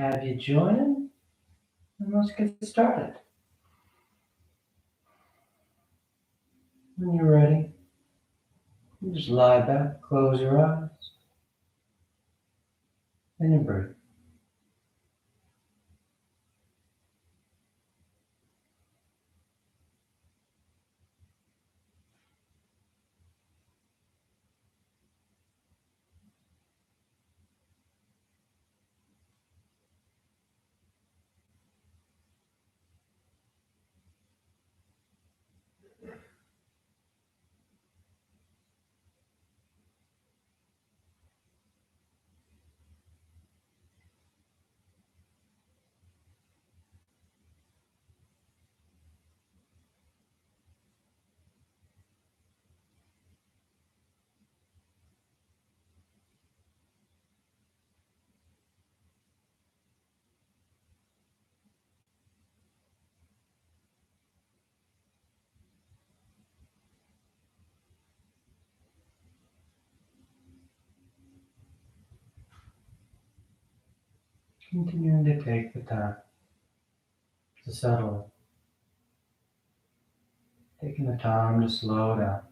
have you join, and let's get started. When you're ready, you just lie back, close your eyes, and you breathe. Continuing to take the time to settle in, taking the time to slow down.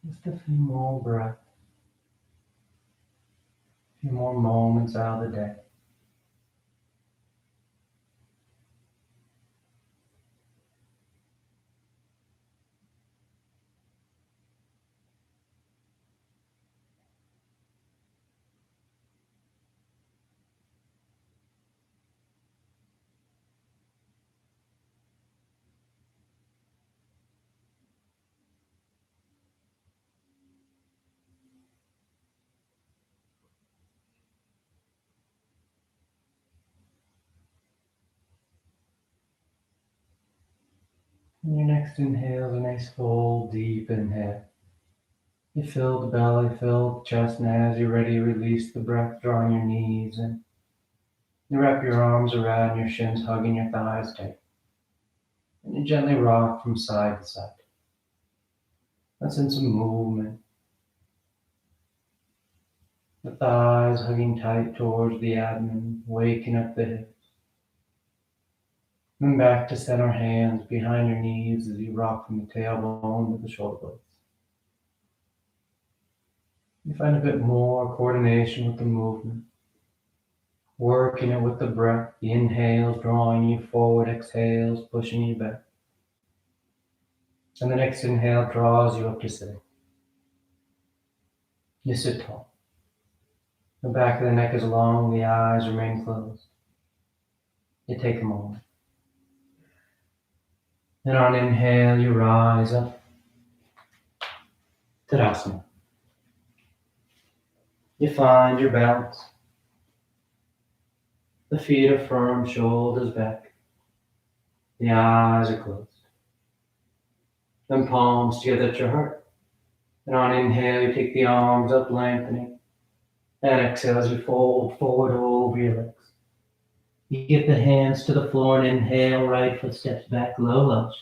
Just a few more breaths, a few more moments out of the day. And your next inhale is a nice full, deep inhale. You fill the belly, fill the chest, and as you're ready, release the breath, drawing your knees in. You wrap your arms around your shins, hugging your thighs tight. And you gently rock from side to side. Let's in some movement. The thighs hugging tight towards the abdomen, waking up the hips. Then back to center, hands behind your knees as you rock from the tailbone to the shoulder blades. You find a bit more coordination with the movement, working it with the breath, the inhales drawing you forward, exhales pushing you back. And the next inhale draws you up to sitting. You sit tall. The back of the neck is long, the eyes remain closed. You take a moment. And on inhale, you rise up. Tadasana. You find your balance. The feet are firm, shoulders back. The eyes are closed. Then palms together at your heart. And on inhale, you take the arms up, lengthening. And exhale as you fold forward over your legs. You get the hands to the floor and inhale, right foot steps back, low lunge.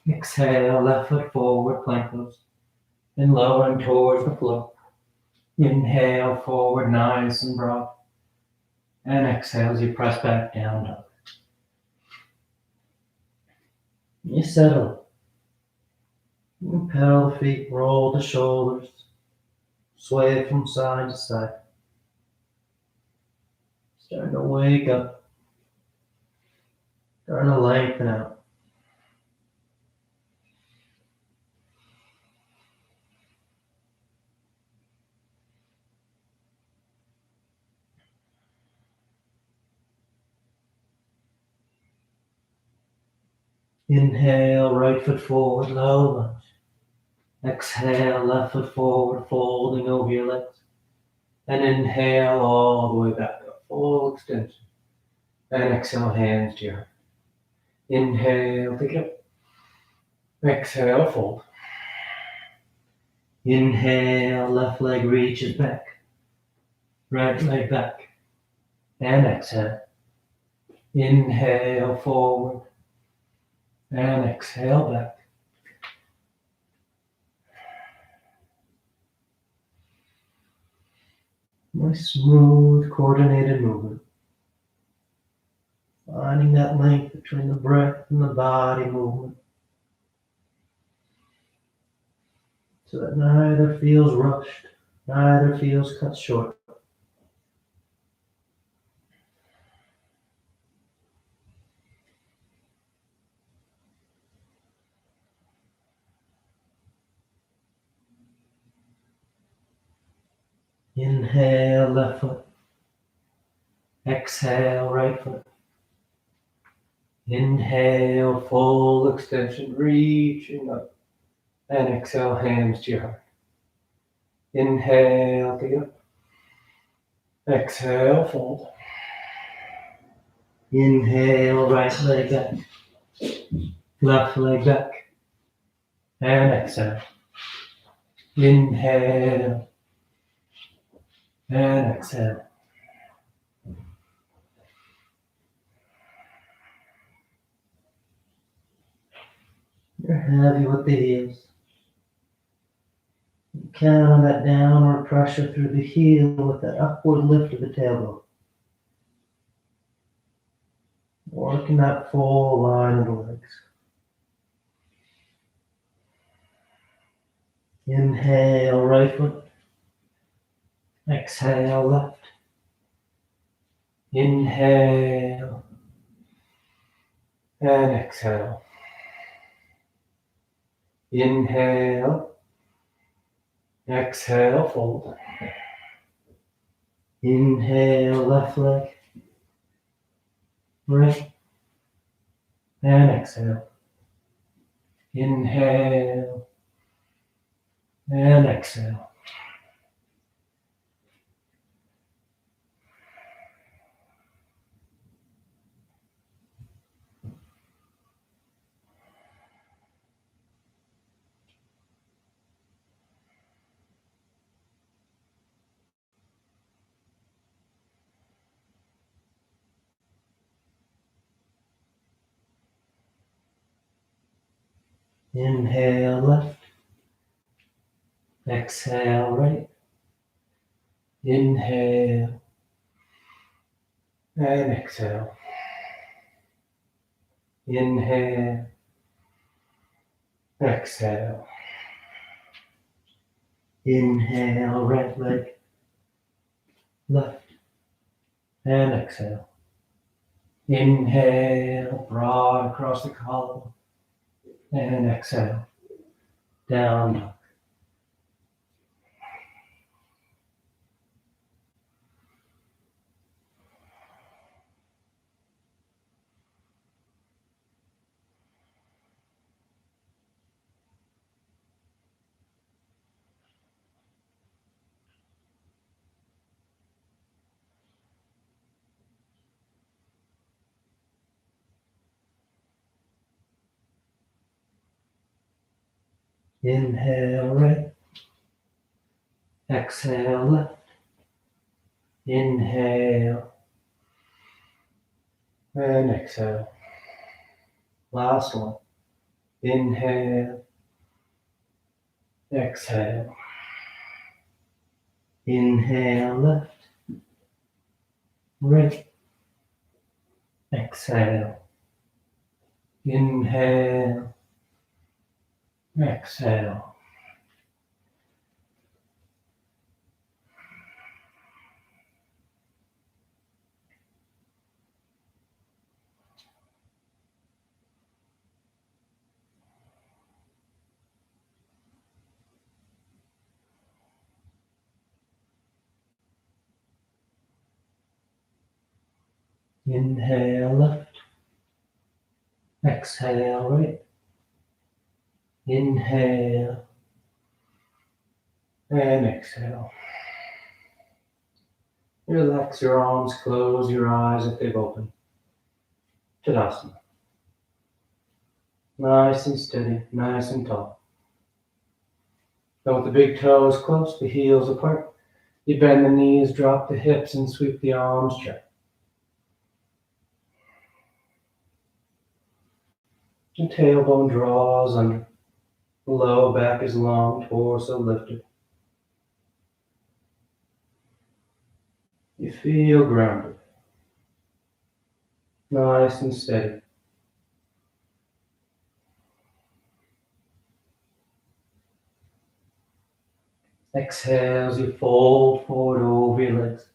Exhale, left foot forward, plank pose. And lowering towards the floor. Inhale, forward, nice and broad. And exhale as you press back down, dog. You settle. You pedal the feet, roll the shoulders, sway from side to side. Starting to wake up. Starting to lengthen out. Inhale, right foot forward, low lunge. Exhale, left foot forward, folding over your legs. And inhale all the way back up, full extension. And exhale, hands to your heart. Inhale, pick it up. Exhale, fold. Inhale, left leg reaches back. Right leg back. And exhale. Inhale, forward. And exhale, back. Nice, smooth, coordinated movement. Finding that link between the breath and the body movement, so that neither feels rushed, neither feels cut short. Inhale, left foot. Exhale, right foot. Inhale, full extension, reaching up. And exhale, hands to your heart. Inhale, pick it up. Exhale, fold. Inhale, right leg back. Left leg back. And exhale. Inhale. And exhale. You're heavy with the heels. Count on that downward pressure through the heel with that upward lift of the tailbone. Working that full line of the legs. Inhale, right foot. Exhale, left. Inhale. And exhale. Inhale. Exhale, fold. Inhale, left leg. Right. And exhale. Inhale. And exhale. Inhale, left. Exhale, right. Inhale. And exhale. Inhale. Exhale. Inhale, right leg. Left. And exhale. Inhale, broad across the column. And exhale. Down dog. Inhale, right. Exhale, left. Inhale. And exhale. Last one. Inhale. Exhale. Inhale, left. Right. Exhale. Inhale. Exhale. Inhale, left. Exhale, right. Inhale. And exhale. Relax your arms, close your eyes if they've opened. Tadasana. Nice and steady, nice and tall. Then with the big toes close, the heels apart, you bend the knees, drop the hips, and sweep the arms check. The tailbone draws under. The low back is long, torso lifted. You feel grounded. Nice and steady. Exhale as you fold forward over your legs.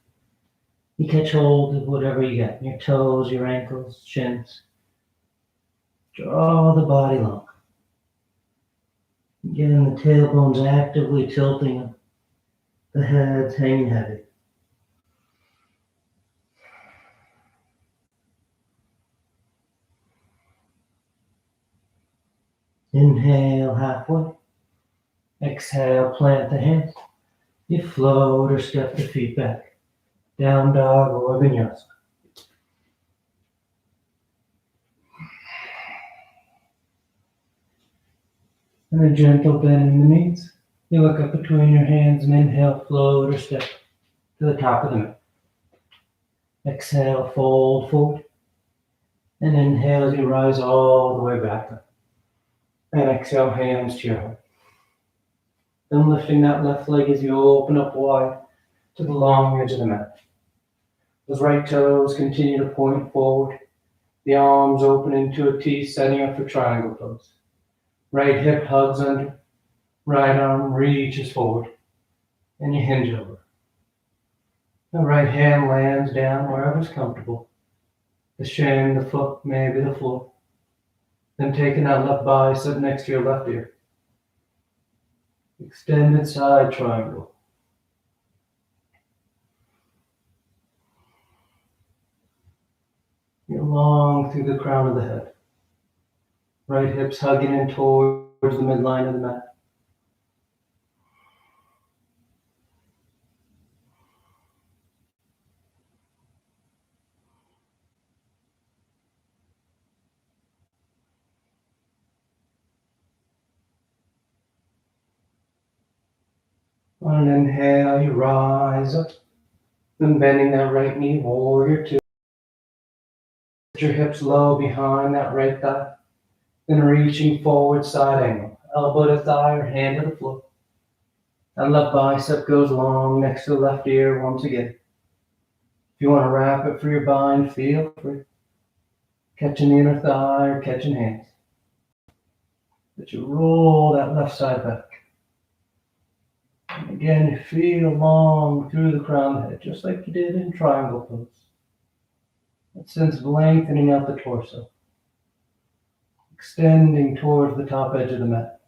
You catch hold of whatever you got, your toes, your ankles, shins. Draw the body long. Again, the tailbone's actively tilting, the head's hanging heavy. Inhale halfway. Exhale, plant the hands. You float or step the feet back. Down dog or vinyasa. And a gentle bend in the knees. You look up between your hands and inhale, float or step to the top of the mat. Exhale, fold forward. And inhale as you rise all the way back up. And exhale, hands to your heart. Then lifting that left leg as you open up wide to the long edge of the mat. Those right toes continue to point forward. The arms open into a T, setting up for triangle pose. Right hip hugs under. Right arm reaches forward. And you hinge over. The right hand lands down wherever's comfortable. The shin, the foot, maybe the floor. Then taking that left bicep next to your left ear. Extended side triangle. You're long through the crown of the head. Right hips hugging in towards the midline of the mat. On an inhale, you rise up. Then bending that right knee, warrior two. Put your hips low behind that right thigh. Then reaching forward, side angle. Elbow to thigh or hand to the floor. That left bicep goes long next to the left ear once again. If you want to wrap it for your bind, feel free. Catching the inner thigh or catching hands. But you roll that left side back. And again, you feel long through the crown of the head, just like you did in triangle pose. That sense of lengthening out the torso. Extending towards the top edge of the mat.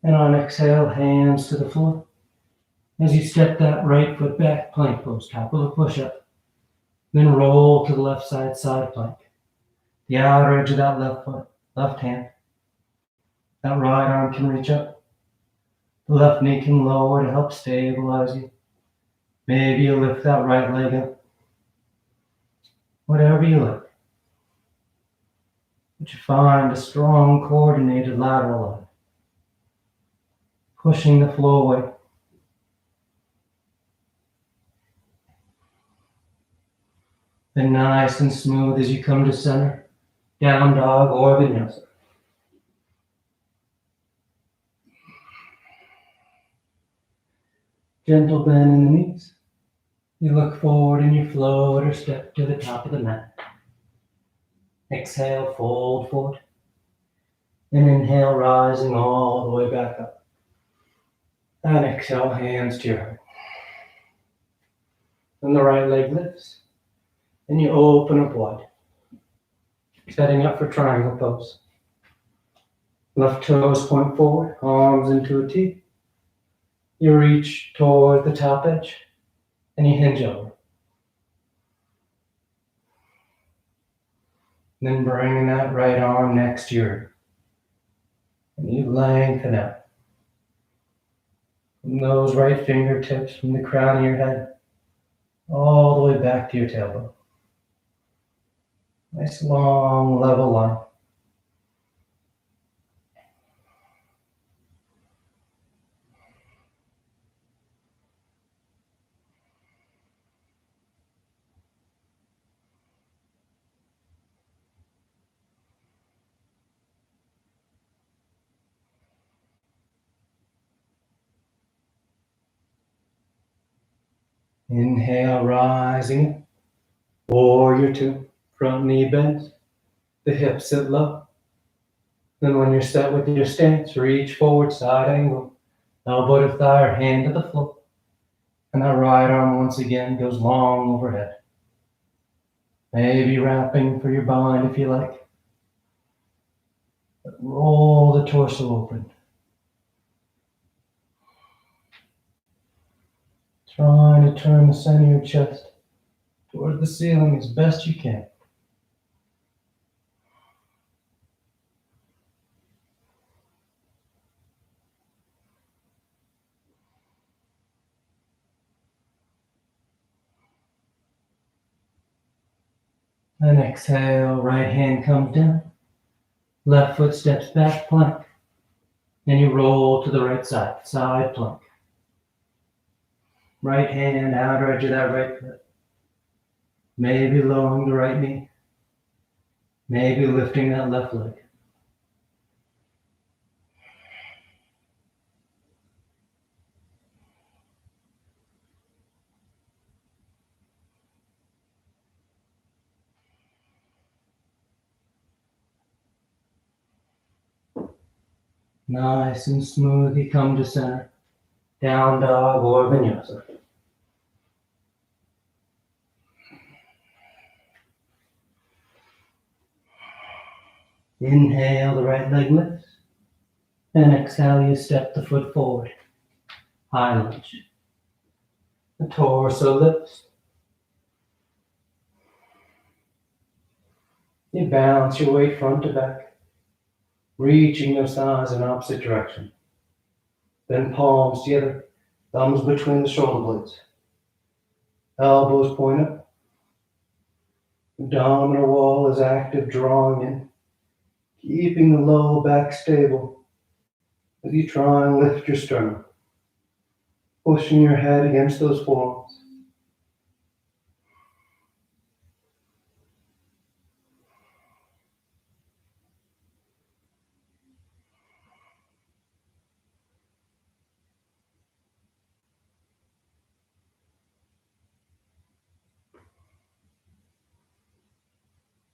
And on exhale, hands to the floor. As you step that right foot back, plank pose, top of the push-up. Then roll to the left side, side plank. The outer edge of that left foot, left hand. That right arm can reach up. The left knee can lower to help stabilize you. Maybe you lift that right leg up. Whatever you like. But you find a strong, coordinated lateral line. Pushing the floor away. Then nice and smooth as you come to center. Down dog or vinyasa. Gentle bend in the knees. You look forward and you float or step to the top of the mat. Exhale, fold forward. And inhale, rising all the way back up. And exhale, hands to your heart. Then the right leg lifts. And you open up wide. Setting up for triangle pose. Left toes point forward, arms into a T. You reach toward the top edge. and you hinge over. Then bringing that right arm next to your, and you lengthen out. From those right fingertips from the crown of your head all the way back to your tailbone. Nice long level line. Inhale, rising. Warrior two. Front knee bends. The hips sit low. Then when you're set with your stance, reach forward, side angle. Elbow to thigh or hand to the floor. And that right arm once again goes long overhead. Maybe wrapping for your bind if you like. But roll the torso open. Trying to turn the center of your chest toward the ceiling as best you can. And exhale, right hand comes down. Left foot steps back, plank. Then you roll to the right side, side plank. Right hand, outer edge of that right foot. Maybe lowering the right knee. Maybe lifting that left leg. Nice and smooth, you come to center. Down dog or vinyasa. Inhale, the right leg lifts. And exhale, you step the foot forward. High lunge. The torso lifts. You balance your weight front to back, reaching your thighs in opposite direction. Then palms together, thumbs between the shoulder blades. Elbows point up. Abdominal wall is active, drawing in, keeping the low back stable as you try and lift your sternum, pushing your head against those forearms.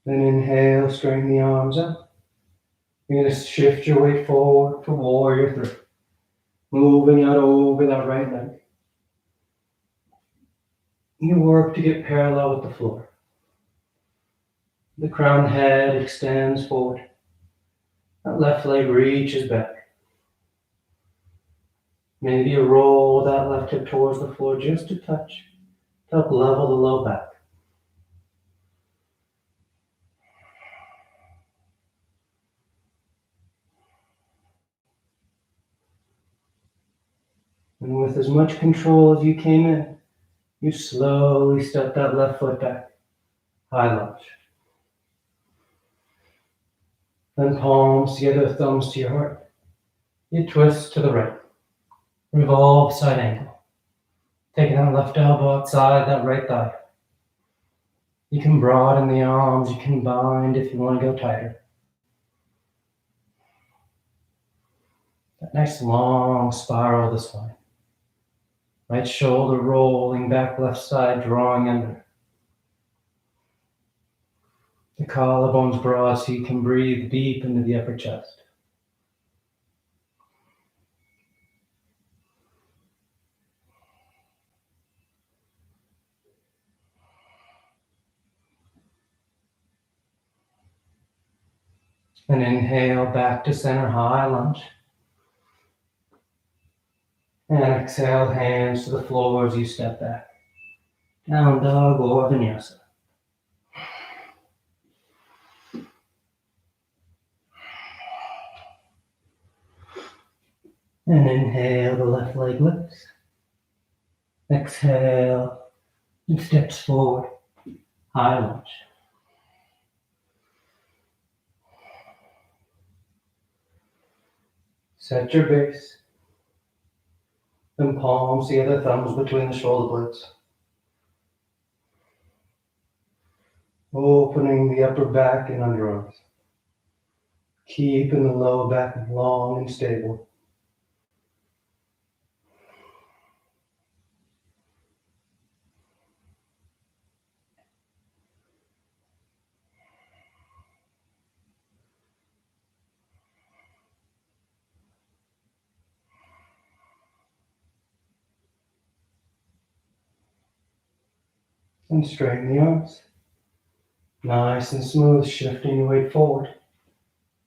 Then inhale, straighten the arms up. You're going to shift your weight forward to warrior three. Moving out over that right leg. You work to get parallel with the floor. The crown head extends forward. That left leg reaches back. Maybe you roll that left hip towards the floor just a touch to help level the low back. And with as much control as you came in, you slowly step that left foot back. High lunge. Then palms together, thumbs to your heart. You twist to the right. Revolve side angle. Taking that left elbow outside that right thigh. You can broaden the arms, you can bind if you want to go tighter. That nice long spiral of the spine. Right shoulder rolling back, left side drawing under. The collarbones broad so you can breathe deep into the upper chest. And inhale back to center, high lunge. And exhale, hands to the floor as you step back. Down dog or vinyasa. And inhale, the left leg lifts. Exhale, and steps forward, high lunge. Set your base. Then palms together, thumbs between the shoulder blades. Opening the upper back and underarms. Keeping the lower back long and stable. And straighten the arms. Nice and smooth, shifting your weight forward.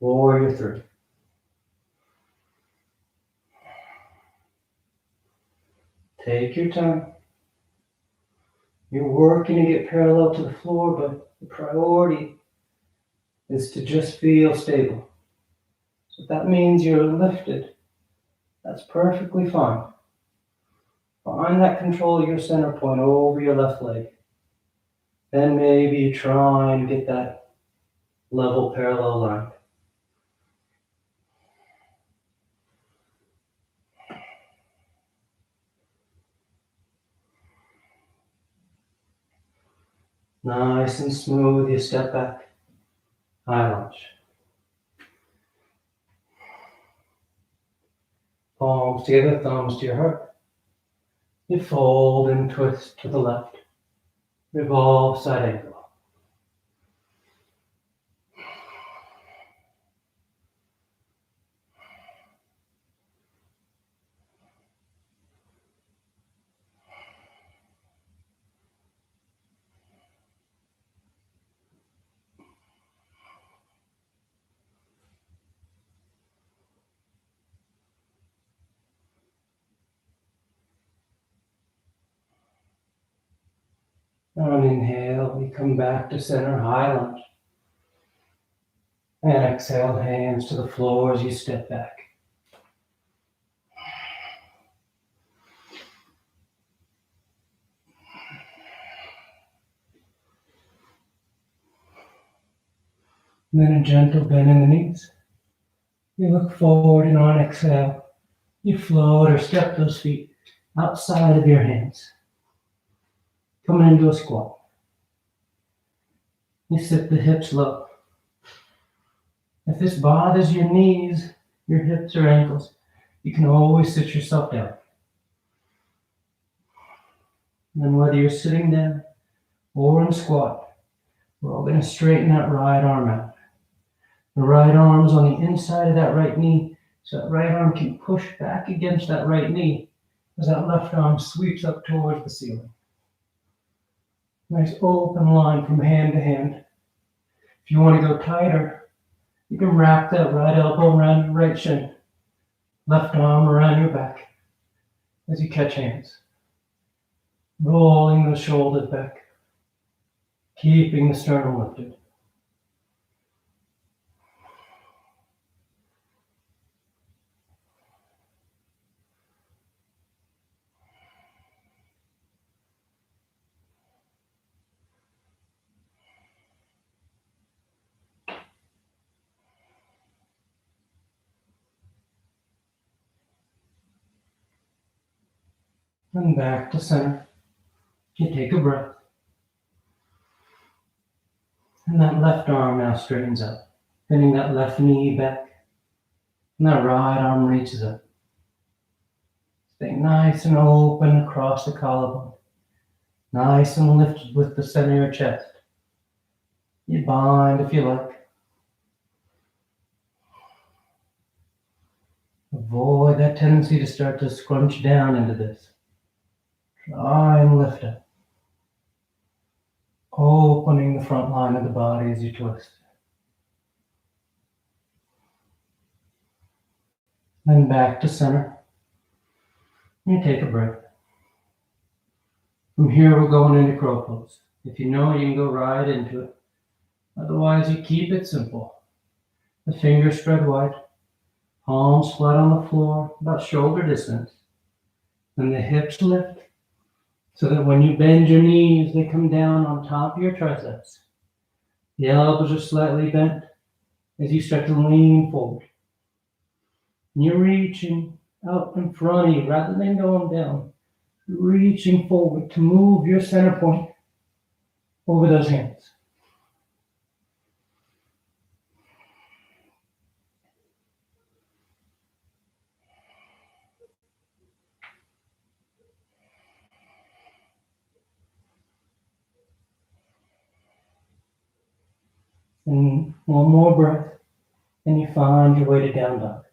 Warrior 3. Take your time. You're working to get parallel to the floor, but the priority is to just feel stable. So if that means you're lifted, that's perfectly fine. Find that control of your center point over your left leg. Then maybe you try and get that level parallel line. Nice and smooth, you step back, high lunge. Palms together, thumbs to your heart. You fold and twist to the left. Revolve side angle. On inhale, we come back to center, high lunge. And exhale, hands to the floor as you step back. And then a gentle bend in the knees. You look forward, and on exhale, you float or step those feet outside of your hands. Coming into a squat. You sit the hips low. If this bothers your knees, your hips or ankles, you can always sit yourself down. And then whether you're sitting down or in squat, we're all going to straighten that right arm out. The right arm's on the inside of that right knee, so that right arm can push back against that right knee as that left arm sweeps up towards the ceiling. Nice open line from hand to hand. If you want to go tighter, you can wrap that right elbow around your right shin, left arm around your back as you catch hands. Rolling the shoulders back, keeping the sternum lifted. And back to center. You take a breath. And that left arm now straightens up, bending that left knee back. And that right arm reaches up. Stay nice and open across the collarbone. Nice and lifted with the center of your chest. You bind if you like. Avoid that tendency to start to scrunch down into this. Try and lift up. Opening the front line of the body as you twist. Then back to center. You take a breath. From here, we're going into crow pose. If you know, you can go right into it. Otherwise, you keep it simple. The fingers spread wide, palms flat on the floor, about shoulder distance. Then the hips lift so that when you bend your knees, they come down on top of your triceps. The elbows are slightly bent as you start to lean forward. And you're reaching out in front of you rather than going down. You're reaching forward to move your center point over those hands. And one more breath, and you find your way to down dog.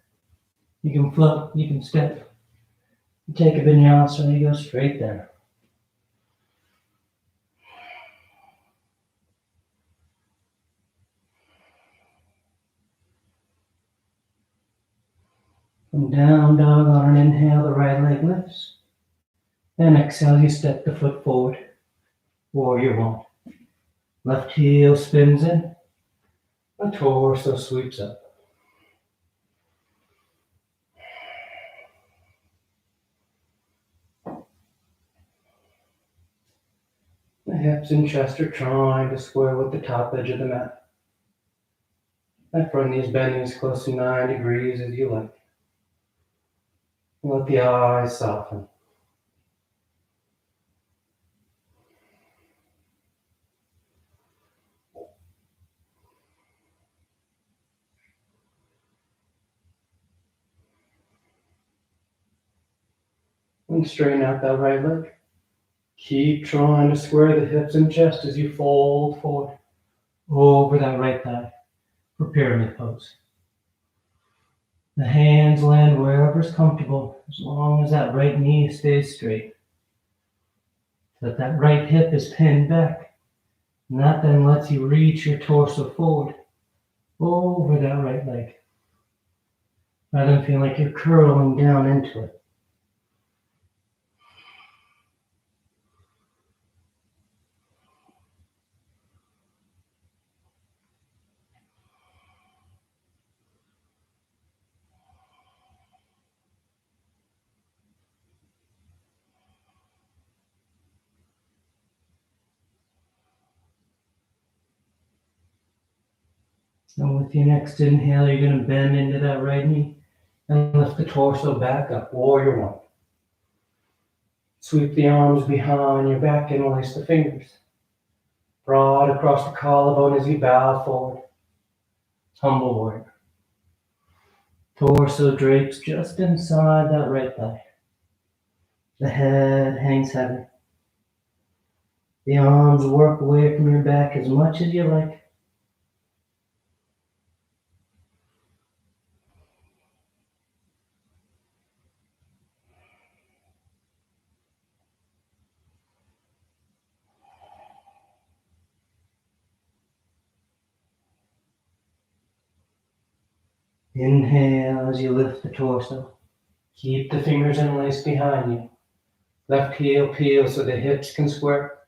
You can float, you can step. You take a vinyasa and you go straight there. From down dog on an inhale, the right leg lifts. And exhale, you step the foot forward. Warrior one. Left heel spins in. The torso sweeps up. The hips and chest are trying to square with the top edge of the mat. That front knee is bending as close to 9 degrees as you like. Let the eyes soften. And straighten out that right leg. Keep trying to square the hips and chest as you fold forward over that right thigh for pyramid pose. The hands land wherever's comfortable as long as that right knee stays straight. So that right hip is pinned back. And that then lets you reach your torso forward over that right leg. Rather than feel like you're curling down into it. And with your next inhale, you're going to bend into that right knee and lift the torso back up, warrior one. Sweep the arms behind your back and release the fingers. Broad across the collarbone as you bow forward. Humble warrior. Torso drapes just inside that right thigh. The head hangs heavy. The arms work away from your back as much as you like. Inhale as you lift the torso. Keep the fingers interlaced behind you. Left heel peels so the hips can square.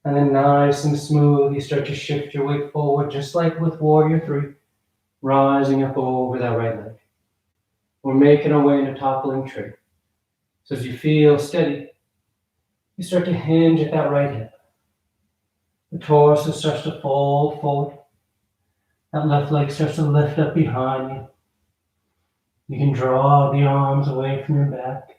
And then nice and smooth, you start to shift your weight forward, just like with Warrior 3, rising up over that right leg. We're making our way into toppling tree. So as you feel steady, you start to hinge at that right hip. The torso starts to fold forward. That left leg starts to lift up behind you. You can draw the arms away from your back.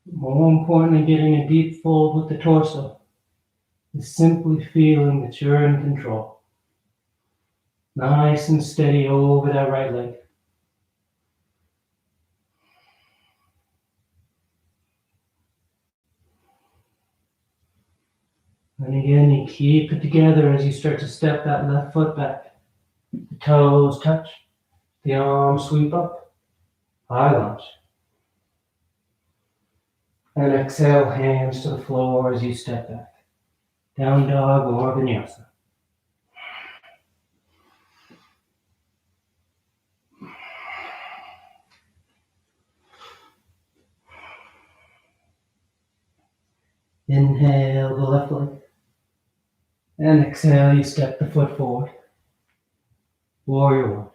More importantly, getting a deep fold with the torso is simply feeling that you're in control. Nice and steady over that right leg. And again, you keep it together as you start to step that left foot back. The toes touch, the arms sweep up, high lunge. And exhale, hands to the floor as you step back. Down dog or vinyasa. Inhale the left leg. And exhale, you step the foot forward. Warrior one.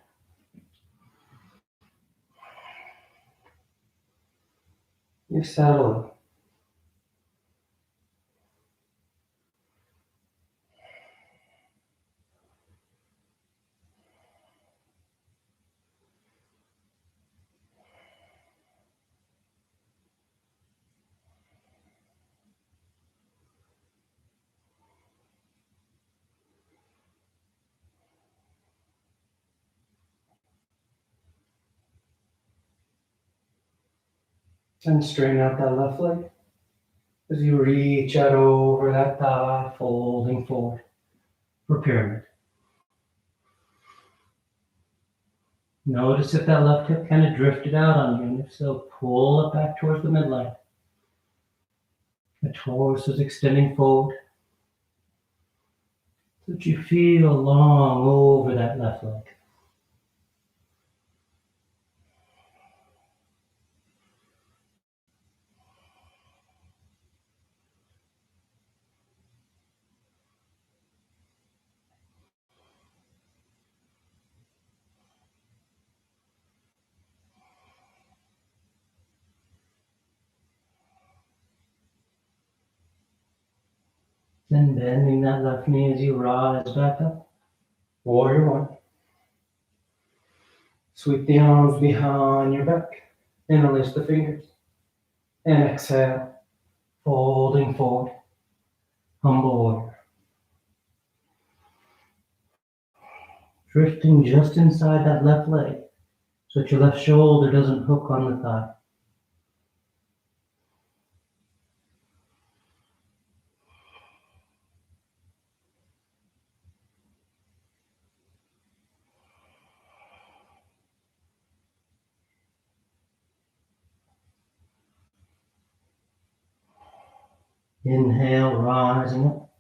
You settle and straighten out that left leg as you reach out over that thigh, folding forward for pyramid. Notice if that left hip kind of drifted out on you, and if so, pull it back towards the midline. The torso is extending forward so that you feel long over that left leg. Then bending that left knee as you rise back up. Warrior one. Sweep the arms behind your back. Interlace the fingers. And exhale, folding forward. Humble warrior. Drifting just inside that left leg so that your left shoulder doesn't hook on the thigh. Inhale, rising up,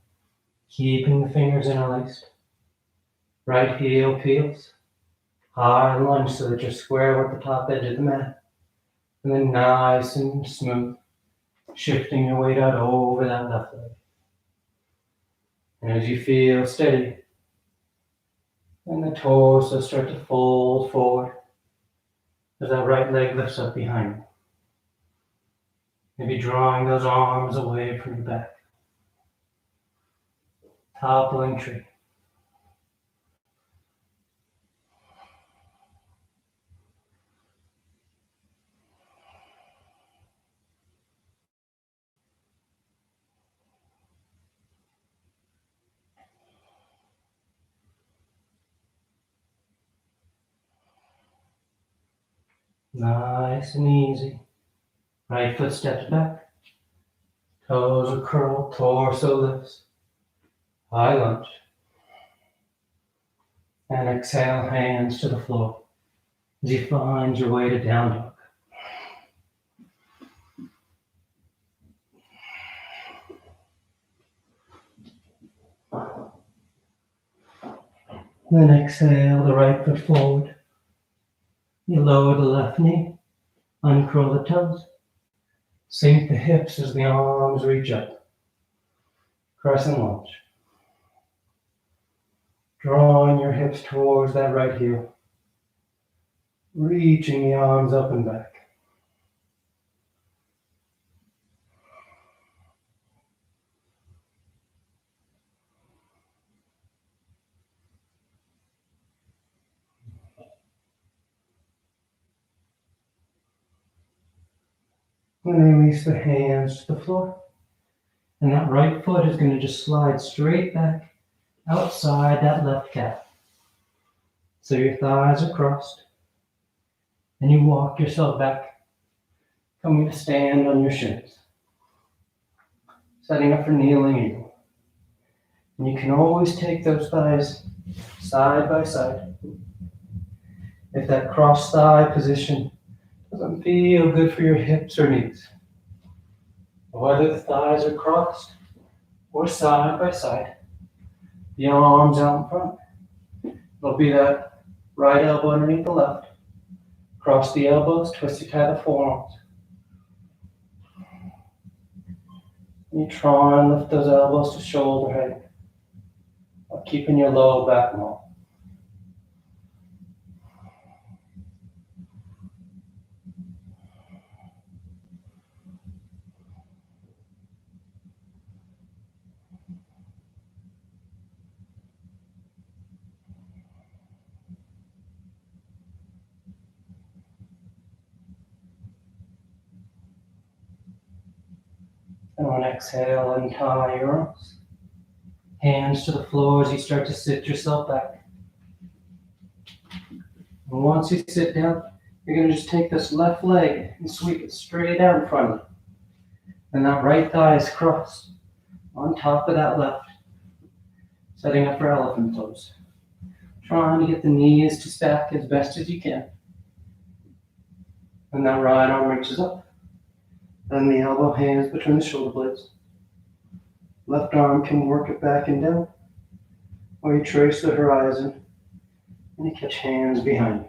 keeping the fingers interlaced. Right heel peels, high lunge so that you're square with the top edge of the mat. And then nice and smooth, shifting your weight out over that left leg. And as you feel steady, and the torso start to fold forward as that right leg lifts up behind you. Maybe drawing those arms away from your back. Toppling tree. Nice and easy. Right foot steps back. Toes are curled, torso lifts. High lunge. And exhale, hands to the floor as you find your way to down dog. Then exhale the right foot forward. You lower the left knee, uncurl the toes, sink the hips as the arms reach up. Crescent lunge. Drawing your hips towards that right heel, reaching the arms up and back. And release the hands to the floor. And that right foot is going to just slide straight back outside that left calf. So your thighs are crossed. And you walk yourself back, coming to stand on your shins. Setting up for kneeling eagle. And you can always take those thighs side by side. If that cross thigh position doesn't feel good for your hips or knees, whether the thighs are crossed or side by side, the arms out in front. There'll be that right elbow underneath the left. Cross the elbows, twist and tie the forearms. You try and lift those elbows to shoulder height while keeping your low back long. And on exhale, untie your arms. Hands to the floor as you start to sit yourself back. And once you sit down, you're going to just take this left leg and sweep it straight out in front of you. And that right thigh is crossed on top of that left, setting up for elephant pose. Trying to get the knees to stack as best as you can. And that right arm reaches up. Then the elbow hands between the shoulder blades. Left arm can work it back and down. Or you trace the horizon and you catch hands behind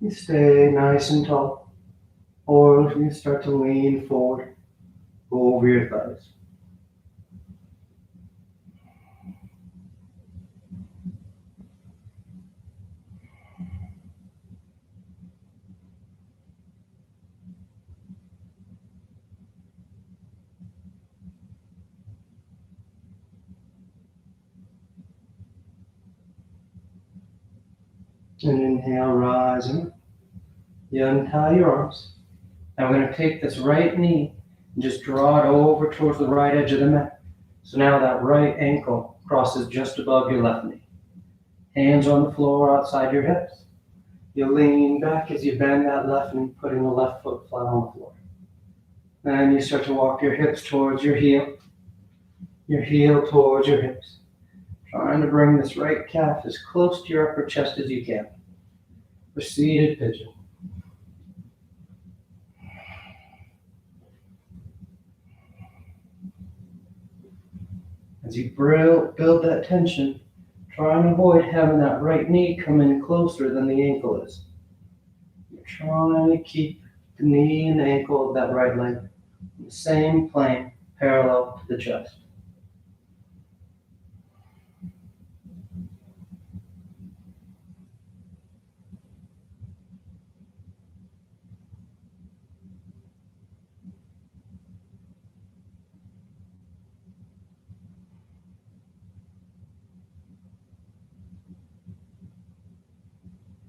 you. You stay nice and tall. Or you start to lean forward over your thighs. And inhale, rising. You untie your arms. Now we're going to take this right knee and just draw it over towards the right edge of the mat. So now that right ankle crosses just above your left knee. Hands on the floor outside your hips. You lean back as you bend that left knee, putting the left foot flat on the floor. Then you start to walk your hips towards your heel towards your hips. Trying to bring this right calf as close to your upper chest as you can. For seated pigeon. As you build that tension, try and avoid having that right knee come in closer than the ankle is. You're trying to keep the knee and ankle of that right leg in the same plane, parallel to the chest.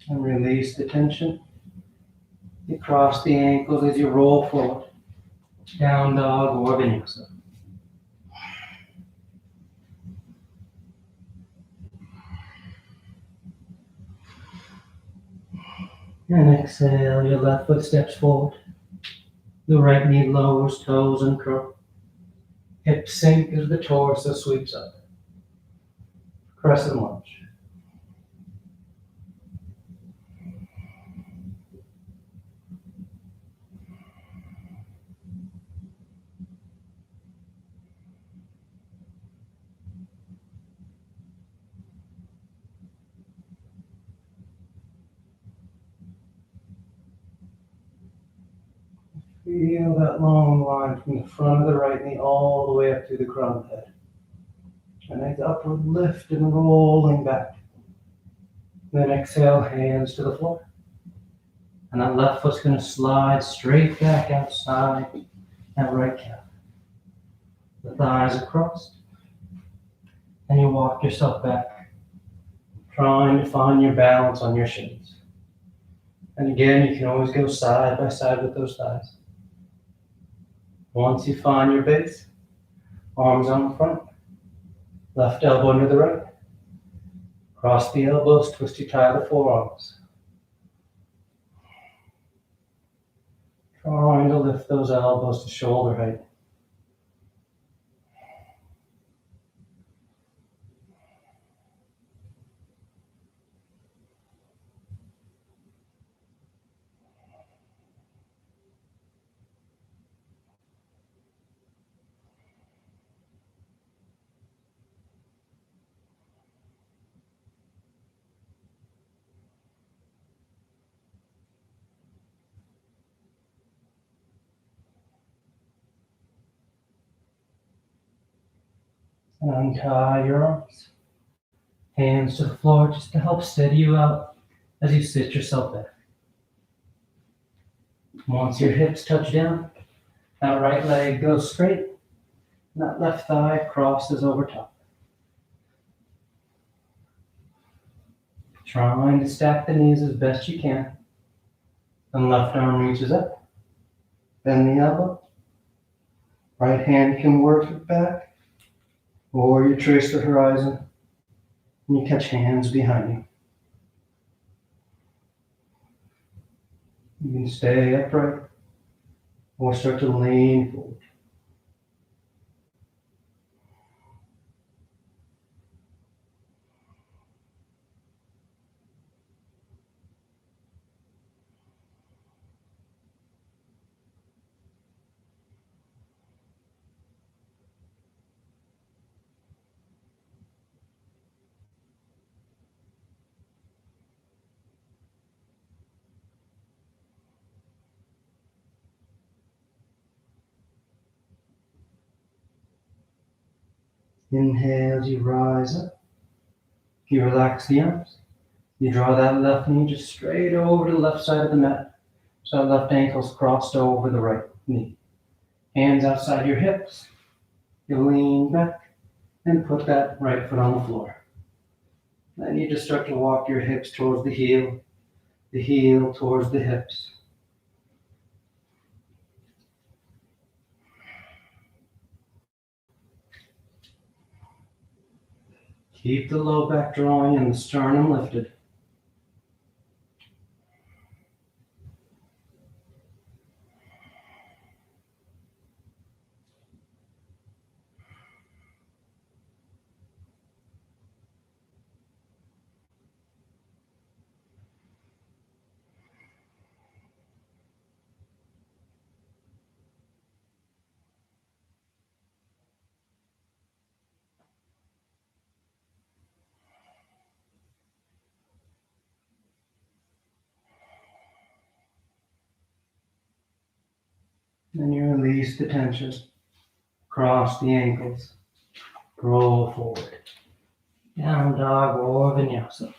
And release the tension. You cross the ankles as you roll forward. Down dog or vinyasa. And exhale, your left foot steps forward. The right knee lowers, toes uncurl. Hips sink as the torso sweeps up. Crescent lunge. Feel that long line from the front of the right knee all the way up through the crown of the head. And nice upward lift and rolling back. Then exhale, hands to the floor. And that left foot's going to slide straight back outside that right calf. The thighs are crossed. And you walk yourself back, trying to find your balance on your shins. And again, you can always go side by side with those thighs. Once you find your base, arms on the front, left elbow under the right. Cross the elbows, twist you tie the forearms. Trying to lift those elbows to shoulder height. And untie your arms. Hands to the floor just to help steady you out as you sit yourself back. Once your hips touch down, that right leg goes straight, and that left thigh crosses over top. Trying to stack the knees as best you can. And left arm reaches up. Bend the elbow. Right hand can work it back. Or you trace the horizon and you catch hands behind you. You can stay upright or start to lean forward. Inhale as you rise up. You relax the arms. You draw that left knee just straight over to the left side of the mat. So that left ankle's crossed over the right knee. Hands outside your hips. You lean back and put that right foot on the floor. Then you just start to walk your hips towards the heel towards the hips. Keep the low back drawing and the sternum lifted. Then you release the tension. Cross the ankles. Roll forward. Down dog or vinyasa.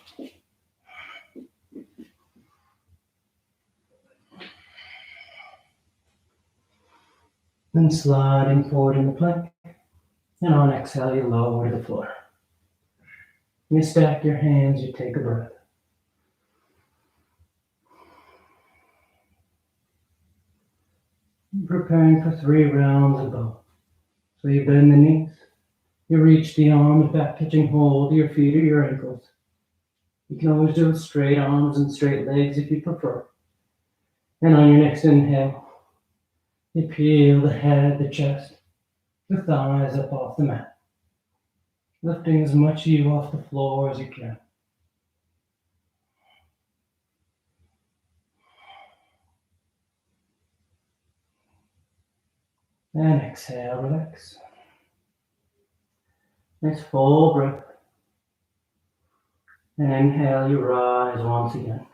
Then sliding forward in the plank. And on exhale, you lower to the floor. You stack your hands, you take a breath. Preparing for 3 rounds of both. So you bend the knees. You reach the arms back, catching hold of your feet or your ankles. You can always do it straight arms and straight legs if you prefer. And on your next inhale, you peel the head, the chest, the thighs up off the mat. Lifting as much of you off the floor as you can. And exhale, relax. Nice full breath. And inhale, you rise once again.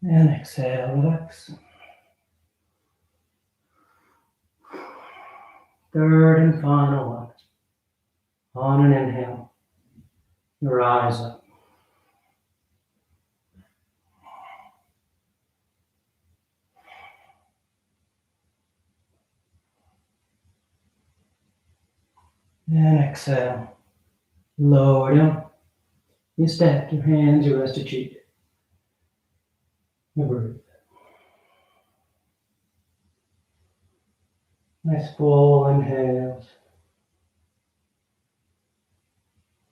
And exhale, relax. Third and final one. On an inhale, you rise up. And exhale, lower down. You stack your hands, you rest your cheek. You breathe. Nice full inhales.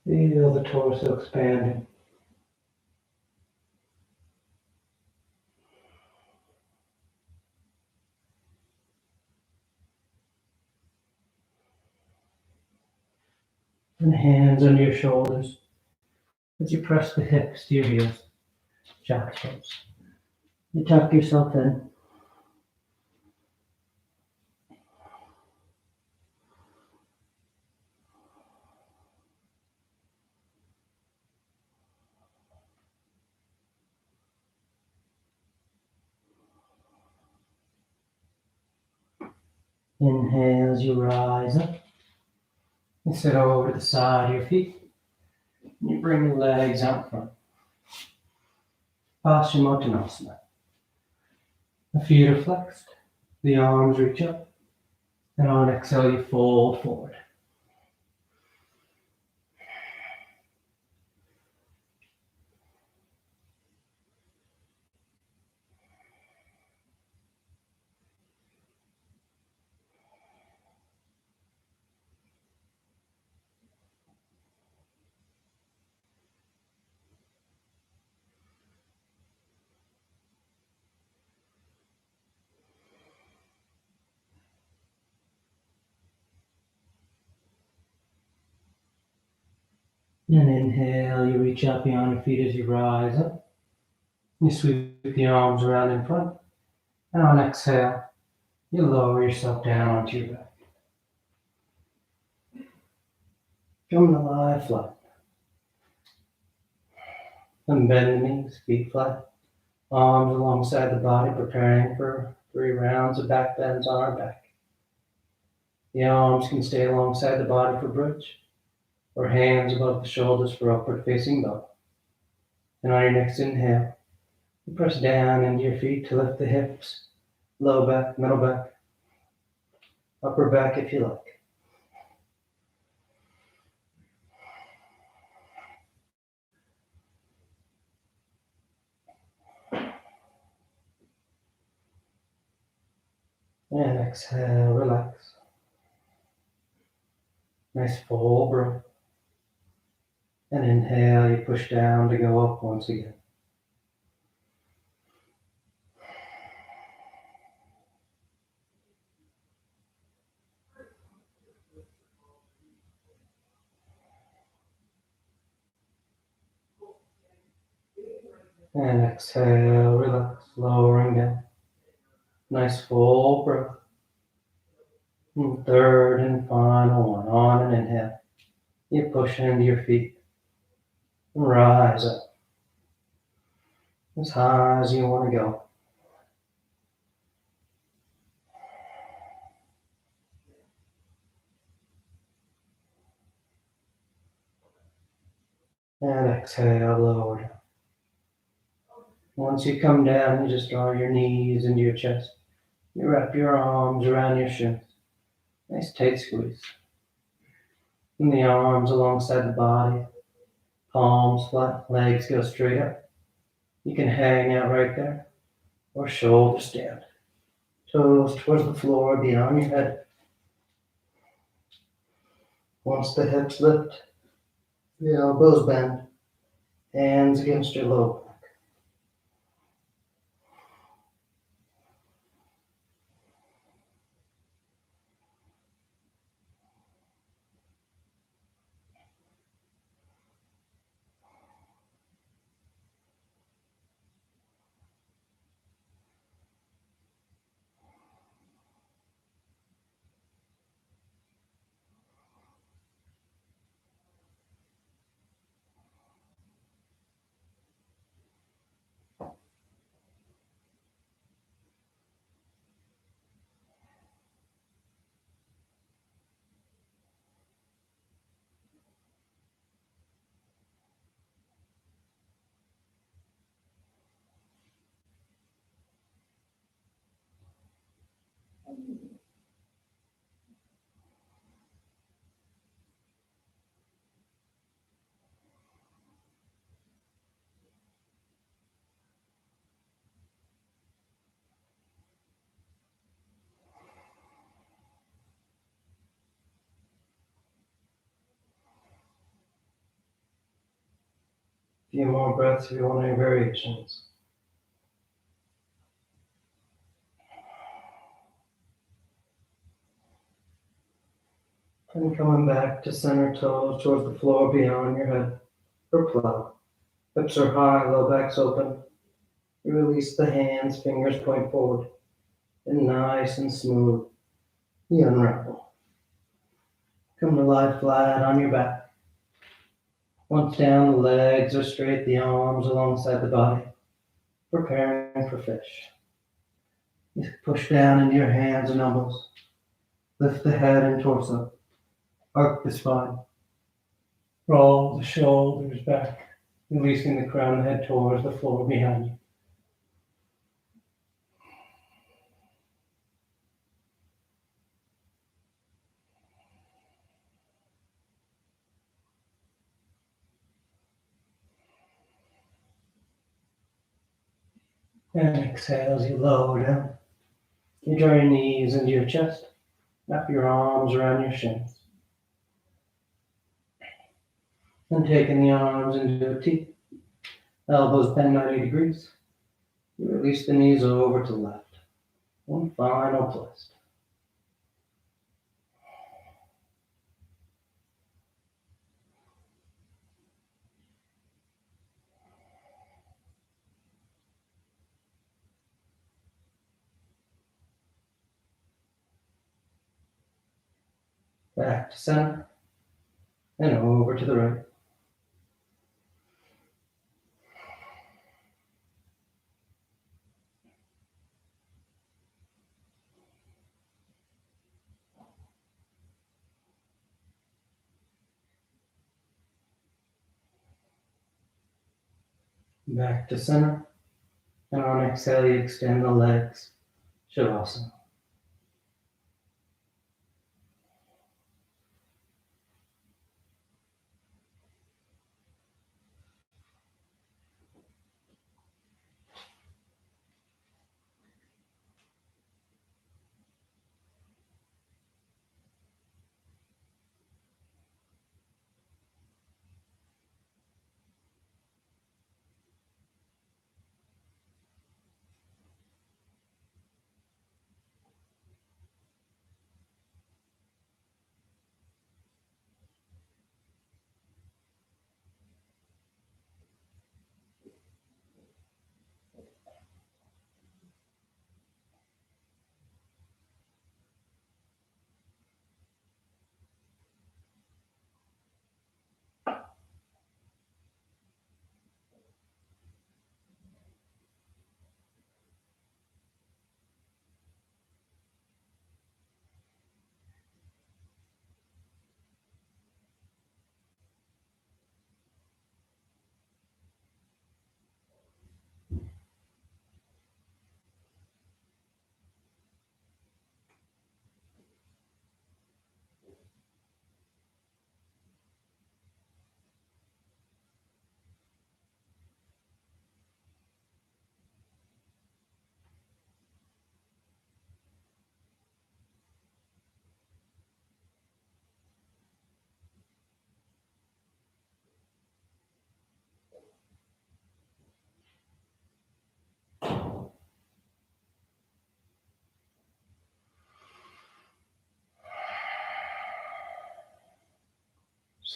Feel the torso expanding. And hands under your shoulders as you press the hips to your heels. Child's pose. You tuck yourself in. Inhale as you rise up. You sit over to the side of your feet. And you bring your legs out front. Paschimottanasana. The feet are flexed. The arms reach up. And on exhale, you fold forward. And inhale, you reach out beyond your feet as you rise up. You sweep the arms around in front. And on exhale, you lower yourself down onto your back. Come to lie flat. And bend the knees, feet flat. Arms alongside the body, preparing for 3 rounds of back bends on our back. The arms can stay alongside the body for bridge, or hands above the shoulders for upward facing dog. And on your next inhale, you press down into your feet to lift the hips, low back, middle back, upper back if you like. And exhale, relax. Nice full breath. And inhale, you push down to go up once again. And exhale, relax, lowering down. Nice full breath. And third and final one. On an inhale, you push into your feet. And rise up. As high as you want to go. And exhale, lower down. Once you come down, you just draw your knees into your chest. You wrap your arms around your shins. Nice tight squeeze. And the arms alongside the body. Palms flat, legs go straight up. You can hang out right there, or shoulder stand. Toes towards the floor, beyond your head. Once the hips lift, the elbows bend, hands against your low back. A few more breaths if you want any variations. And coming back to center, toes towards the floor beyond your head for plow. Hips are high, low back's open. You release the hands, fingers point forward. And nice and smooth, you unravel. Come to lie flat on your back. Once down, the legs are straight, the arms alongside the body. Preparing for fish. You push down into your hands and elbows. Lift the head and torso. Arc the spine. Roll the shoulders back, releasing the crown of the head towards the floor behind you. And exhale as you lower down. You draw your knees into your chest. Wrap your arms around your shins. And taking the arms into a T. Elbows bend 90 degrees. You release the knees over to the left. One final twist. Back to center. And over to the right. Back to center. And on exhale, you extend the legs. Shavasana.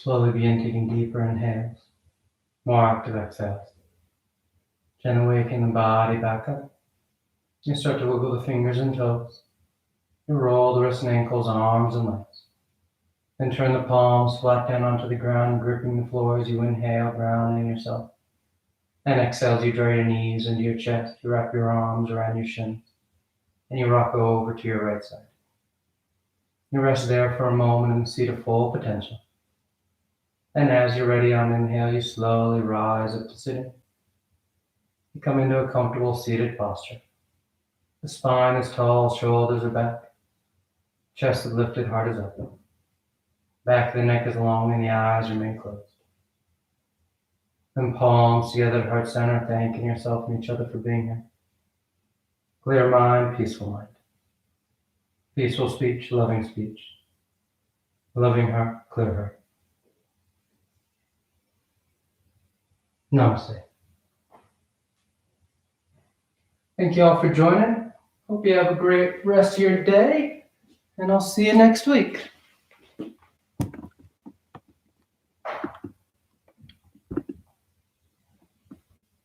Slowly begin taking deeper inhales, more active exhales. Gently waking the body back up. You start to wiggle the fingers and toes. You roll the wrists and ankles, arms and legs. Then turn the palms flat down onto the ground, gripping the floor as you inhale, grounding yourself. And exhale as you draw your knees into your chest. You wrap your arms around your shins. And you rock over to your right side. You rest there for a moment in the seat of full potential. And as you're ready on inhale, you slowly rise up to sitting. You come into a comfortable seated posture. The spine is tall, shoulders are back. Chest is lifted, heart is open. Back of the neck is long and the eyes remain closed. Then palms together at heart center, thanking yourself and each other for being here. Clear mind, peaceful mind. Peaceful speech, loving speech. Loving heart, clear heart. Namaste. Thank you all for joining. Hope you have a great rest of your day, and I'll see you next week.